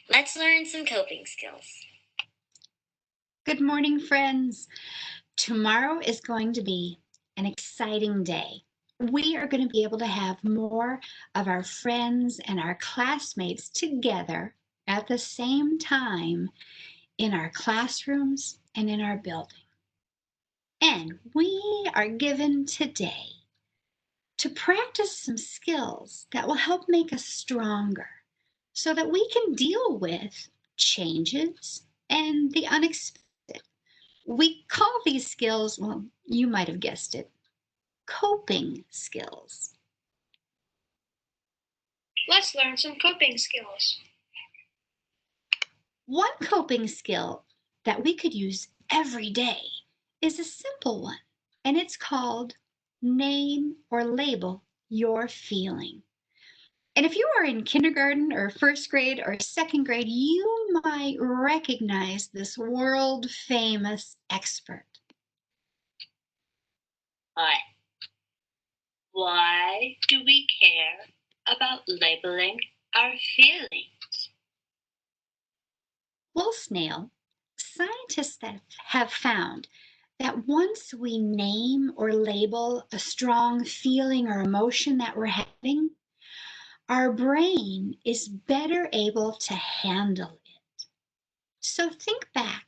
Let's learn some coping skills. Good morning, friends. Tomorrow is going to be an exciting day. We are going to be able to have more of our friends and our classmates together at the same time in our classrooms and in our building. And we are given today to practice some skills that will help make us stronger so that we can deal with changes and the unexpected. We call these skills, well, you might have guessed it, coping skills. Let's learn some coping skills. One coping skill that we could use every day is a simple one, and it's called name or label your feeling. And if you are in kindergarten or first grade or second grade, you might recognize this world famous expert. Hi. Why do we care about labeling our feelings? Well, Snail, scientists that have found that once we name or label a strong feeling or emotion that we're having, our brain is better able to handle it. So think back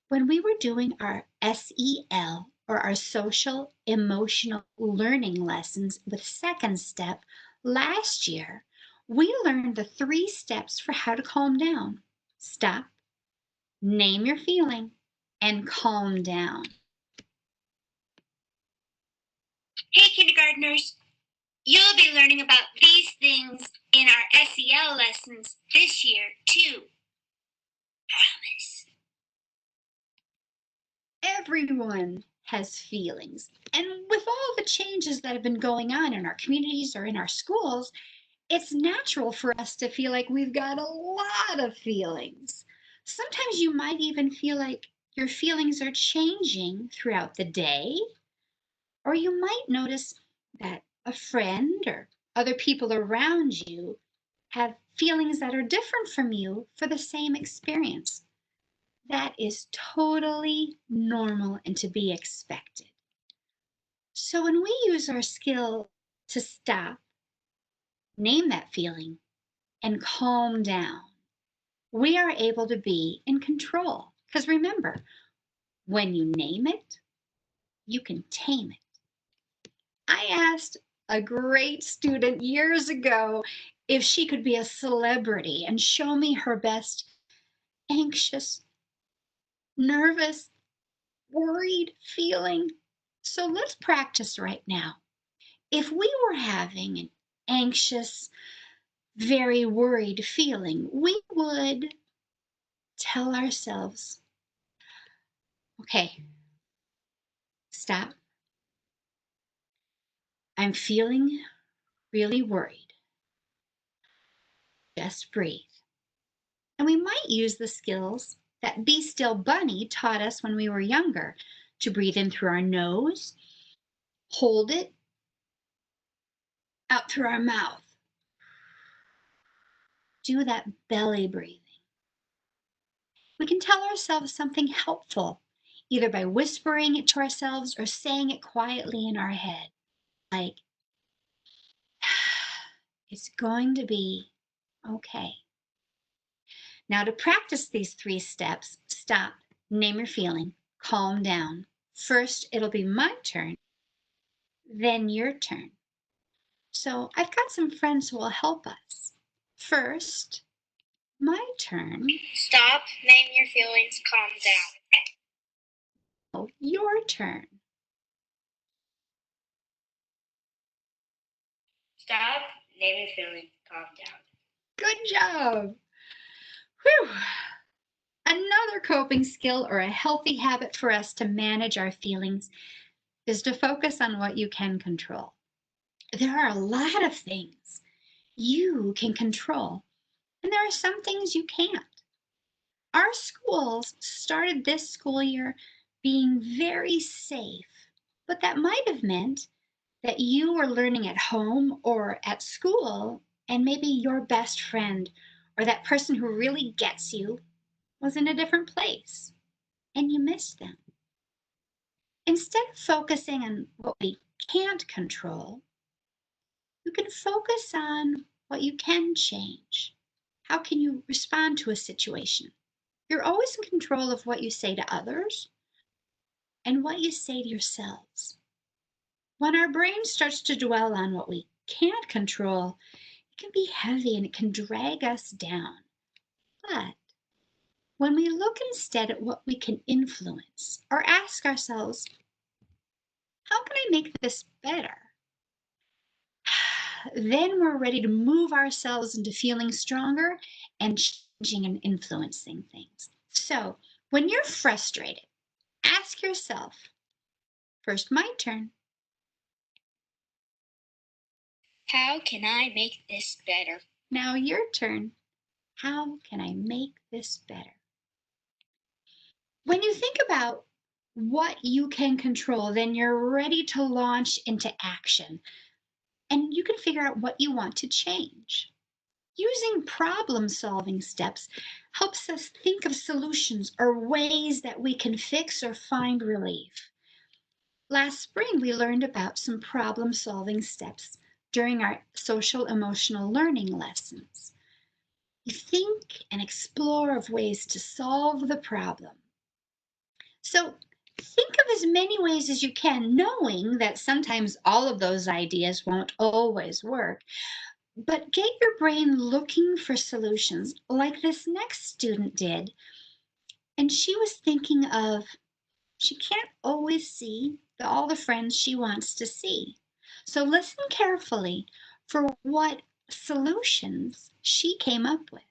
when we were doing our SEL or our social emotional learning lessons with second step last year, we learned the 3 steps for how to calm down. Stop, name your feeling, and calm down. Hey, kindergartners! You'll be learning about these things in our SEL lessons this year, too. Promise. Everyone has feelings. And with all the changes that have been going on in our communities or in our schools, it's natural for us to feel like we've got a lot of feelings. Sometimes you might even feel like your feelings are changing throughout the day, or you might notice that a friend or other people around you have feelings that are different from you for the same experience. That is totally normal and to be expected. So when we use our skill to stop, name that feeling, and calm down, we are able to be in control. Because remember, when you name it, you can tame it. I asked a great student years ago if she could be a celebrity and show me her best anxious, nervous, worried feeling. So let's practice right now. If we were having an anxious, very worried feeling, we would tell ourselves, okay, stop. I'm feeling really worried. Just breathe. And we might use the skills that Be Still Bunny taught us when we were younger to breathe in through our nose, hold it out through our mouth. Do that belly breathing. We can tell ourselves something helpful, either by whispering it to ourselves or saying it quietly in our head, like, it's going to be okay. Now, to practice these 3 steps, stop, name your feeling, calm down. First, it'll be my turn, then your turn. So I've got some friends who will help us. First, my turn. Stop, name your feelings, calm down. Oh, your turn. Stop, name your feelings, calm down. Good job. Whew. Another coping skill or a healthy habit for us to manage our feelings is to focus on what you can control. There are a lot of things you can control, and there are some things you can't. Our schools started this school year being very safe, but that might have meant that you were learning at home or at school, and maybe your best friend or that person who really gets you was in a different place and you missed them. Instead of focusing on what we can't control, you can focus on what you can change. How can you respond to a situation? You're always in control of what you say to others and what you say to yourselves. When our brain starts to dwell on what we can't control, it can be heavy and it can drag us down. But when we look instead at what we can influence or ask ourselves, how can I make this better? Then we're ready to move ourselves into feeling stronger and changing and influencing things. So when you're frustrated, ask yourself, first my turn, How can I make this better? now your turn, how can I make this better? When you think about what you can control, then you're ready to launch into action and you can figure out what you want to change. Using problem-solving steps helps us think of solutions or ways that we can fix or find relief. Last spring, we learned about some problem-solving steps during our social emotional learning lessons. You think and explore of ways to solve the problem. So think of as many ways as you can, knowing that sometimes all of those ideas won't always work. But get your brain looking for solutions like this next student did. And she was thinking of, she can't always see all the friends she wants to see. So listen carefully for what solutions she came up with.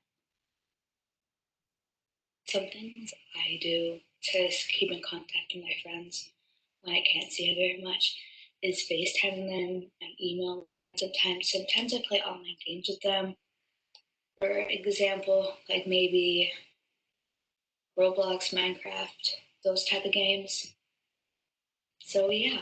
Some things I do to keep in contact with my friends when I can't see them very much is FaceTiming them and email sometimes. Sometimes I play online games with them. For example, like maybe Roblox, Minecraft, those type of games. So yeah.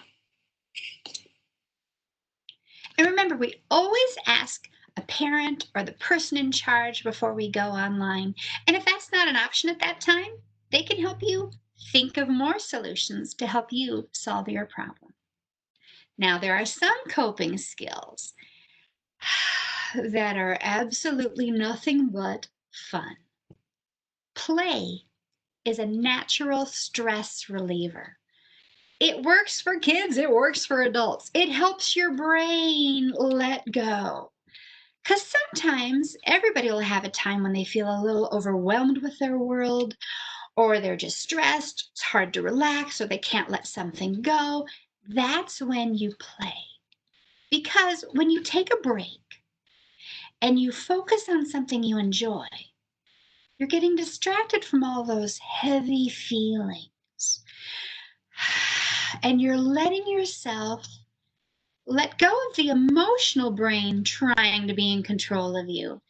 And remember, we always ask a parent or the person in charge before we go online. And if that's not an option at that time, they can help you think of more solutions to help you solve your problem. Now, there are some coping skills that are absolutely nothing but fun. Play is a natural stress reliever. It works for kids, it works for adults. It helps your brain let go. Because sometimes everybody will have a time when they feel a little overwhelmed with their world, or they're just stressed, it's hard to relax, or they can't let something go. That's when you play. Because when you take a break and you focus on something you enjoy, you're getting distracted from all those heavy feelings. And you're letting yourself let go of the emotional brain trying to be in control of you.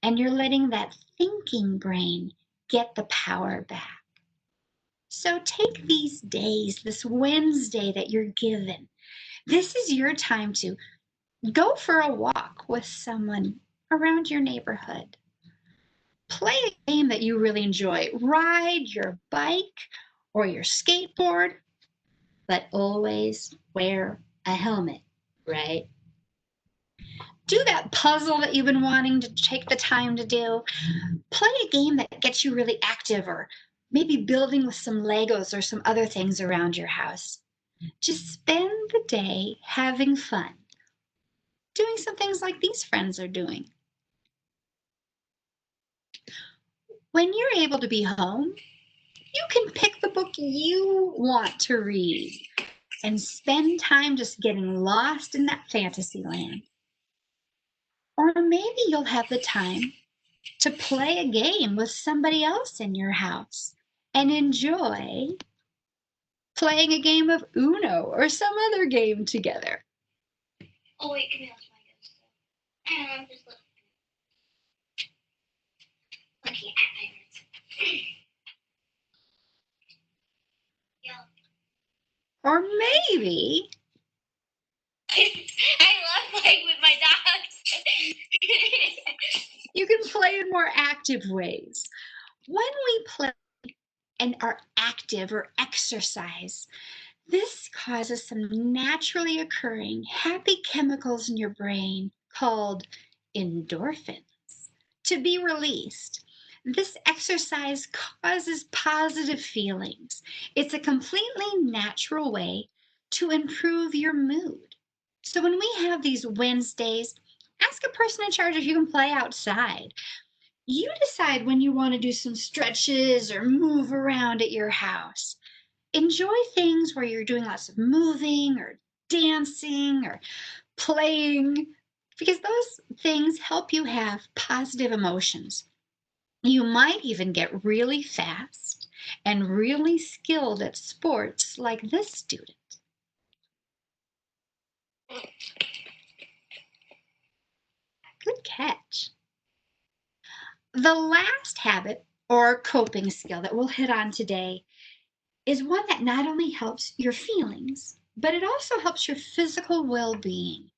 And you're letting that thinking brain get the power back. So take these days, this Wednesday that you're given. This is your time to go for a walk with someone around your neighborhood. Play a game that you really enjoy. Ride your bike or your skateboard, but always wear a helmet, right? Do that puzzle that you've been wanting to take the time to do. Play a game that gets you really active, or maybe building with some Legos or some other things around your house. Just spend the day having fun, doing some things like these friends are doing. When you're able to be home, you can pick the book you want to read and spend time just getting lost in that fantasy land. Or maybe you'll have the time to play a game with somebody else in your house and enjoy playing a game of Uno or some other game together. Oh wait, come here, let's play this. I'm just looking at my friends. Yeah. Or maybe I love playing with my dogs. you can play in more active ways. When we play and are active or exercise, this causes some naturally occurring happy chemicals in your brain called endorphins to be released. This exercise causes positive feelings. It's a completely natural way to improve your mood. So when we have these Wednesdays, ask a person in charge if you can play outside. You decide when you want to do some stretches or move around at your house. Enjoy things where you're doing lots of moving or dancing or playing, because those things help you have positive emotions. You might even get really fast and really skilled at sports like this student. Good catch. The last habit or coping skill that we'll hit on today is one that not only helps your feelings, but it also helps your physical well-being.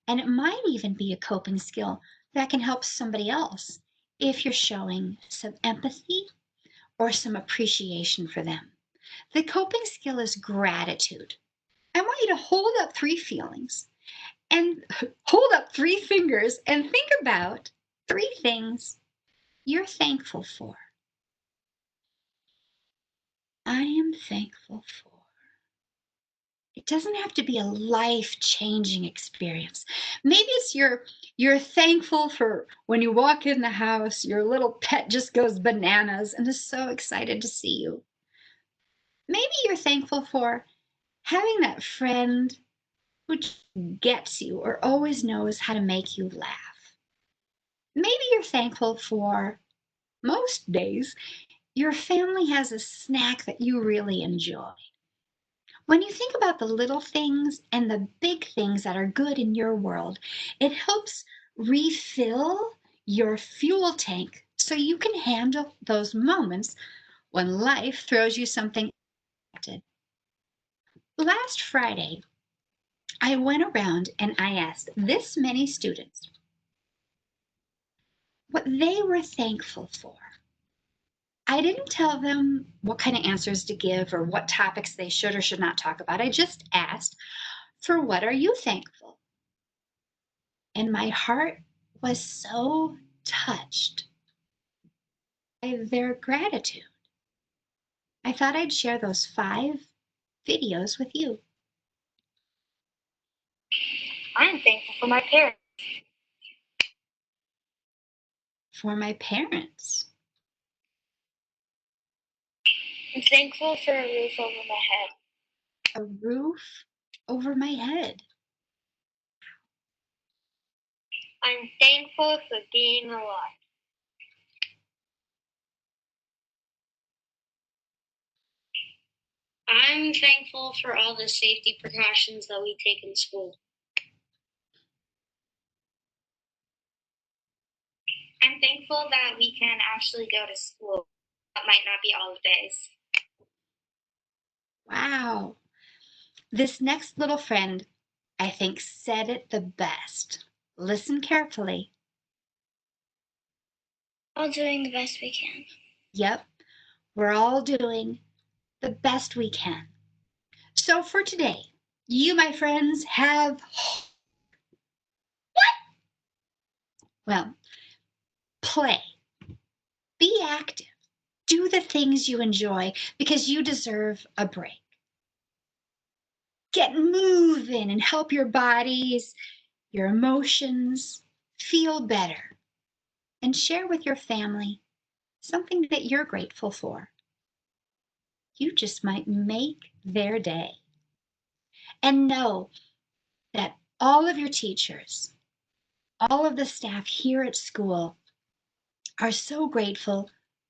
And it might even be a coping skill that can help somebody else if you're showing some empathy or some appreciation for them. The coping skill is gratitude. I want you to hold up 3 feelings and hold up 3 fingers and think about 3 things you're thankful for. I am thankful for. It doesn't have to be a life-changing experience. Maybe it's you're thankful for when you walk in the house, your little pet just goes bananas and is so excited to see you. Maybe you're thankful for having that friend who gets you or always knows how to make you laugh. Maybe you're thankful for, most days, your family has a snack that you really enjoy. When you think about the little things and the big things that are good in your world, it helps refill your fuel tank so you can handle those moments when life throws you something unexpected. Last Friday, I went around and I asked this many students what they were thankful for. I didn't tell them what kind of answers to give or what topics they should or should not talk about. I just asked, for what are you thankful? And my heart was so touched by their gratitude. I thought I'd share those 5 videos with you. I'm thankful for my parents. For my parents. I'm thankful for a roof over my head. A roof over my head. I'm thankful for being alive. I'm thankful for all the safety precautions that we take in school. I'm thankful that we can actually go to school. That might not be all the days. Wow. This next little friend, I think, said it the best. Listen carefully. All doing the best we can. Yep, we're all doing the best we can. So for today, you, my friends, have what? Well, play. Be active. Do the things you enjoy because you deserve a break. Get moving and help your bodies, your emotions feel better. And share with your family something that you're grateful for. You just might make their day. And know that all of your teachers, all of the staff here at school are so grateful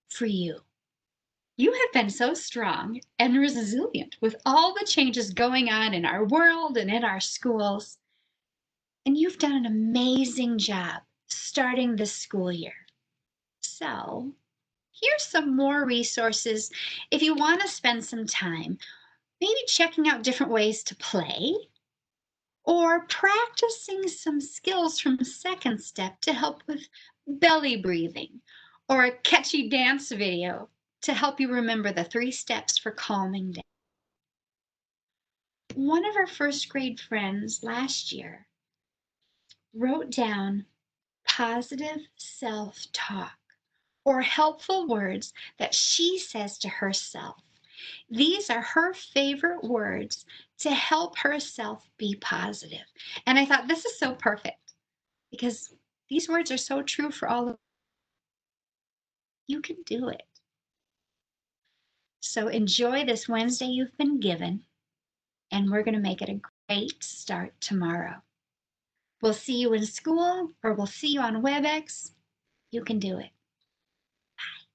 for you. You have been so strong and resilient with all the changes going on in our world and in our schools. And you've done an amazing job starting this school year. So here's some more resources if you want to spend some time, maybe checking out different ways to play or practicing some skills from Second Step to help with belly breathing, or a catchy dance video to help you remember the 3 steps for calming down. One of our first grade friends last year wrote down positive self-talk or helpful words that she says to herself. These are her favorite words to help herself be positive. And I thought this is so perfect because these words are so true for all of us. You can do it. So enjoy this Wednesday you've been given, and we're going to make it a great start tomorrow. We'll see you in school or we'll see you on WebEx. You can do it.